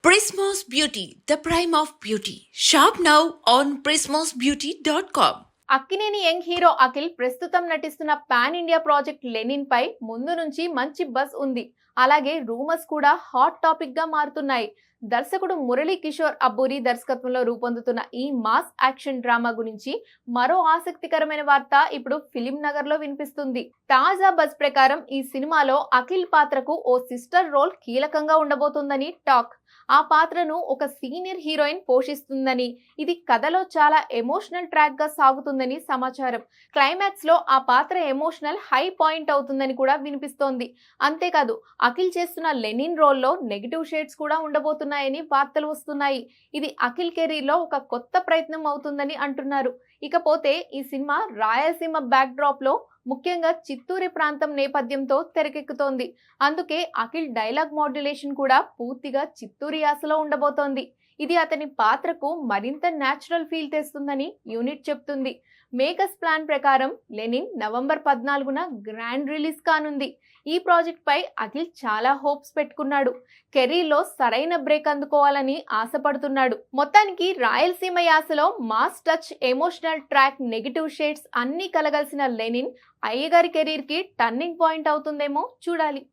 Prismos Beauty, the prime of beauty. Shop now on prismosbeauty.com. Akkineni young hero Akhil ప్రస్తుతం నటిస్తున్న pan India project Lenin పై ముందు నుంచి మంచి buzz ఉంది. అలాగే రూమర్స్ కూడా హాట్ టాపిక్ గా మారుతున్నాయి. దర్శకుడు మురళీ కిషోర్ అబ్బూరి దర్శకత్వంలో రూపొందుతున్న ఈ మాస్ యాక్షన్ డ్రామా గురించి మరో ఆసక్తికరమైన వార్త ఇప్పుడు ఫిలిం నగర్ లో వినిపిస్తుంది. తాజా బజ్ ప్రకారం ఈ సినిమాలో అఖిల్ పాత్రకు ఓ సిస్టర్ రోల్ కీలకంగా ఉండబోతుందని టాక్. ఆ పాత్రను ఒక సీనియర్ హీరోయిన్ పోషిస్తుందని, ఇది కథలో చాలా ఎమోషనల్ ట్రాక్ గా సాగుతుందని సమాచారం. క్లైమాక్స్ లో ఆ పాత్ర ఎమోషనల్ హై పాయింట్ అవుతుందని కూడా వినిపిస్తోంది. అంతేకాదు అఖిల్ చేస్తున్న లెనిన్ రోల్లో నెగిటివ్ షేడ్స్ కూడా ఉండబోతున్నాయని వార్తలు వస్తున్నాయి. ఇది అఖిల్ కెరీర్ లో ఒక కొత్త ప్రయత్నం అవుతుందని అంటున్నారు. ఇకపోతే ఈ సినిమా రాయలసీమ బ్యాక్ డ్రాప్ లో ముఖ్యంగా చిత్తూరు ప్రాంతం నేపథ్యంతో తెరకెక్కుతోంది. అందుకే అఖిల్ డైలాగ్ మాడ్యులేషన్ కూడా పూర్తిగా చిత్తూరు యాసలో ఉండబోతోంది. ఇది అతని పాత్రకు మరింత న్యాచురల్ ఫీల్ తెస్తుందని యూనిట్ చెప్తుంది. మేకర్స్ ప్లాన్ ప్రకారం లెనిన్ నవంబర్ 14న గ్రాండ్ రిలీజ్ కానుంది. ఈ ప్రాజెక్ట్ పై అఖిల్ చాలా హోప్స్ పెట్టుకున్నాడు. కెరీర్లో సరైన బ్రేక్ అందుకోవాలని ఆశపడుతున్నాడు. మొత్తానికి రాయలసీమ యాసలో mass touch, emotional track, negative shades అన్నీ కలగలిసిన లెనిన్ అయ్యగారి కెరీర్ కి టర్నింగ్ పాయింట్ అవుతుందేమో చూడాలి.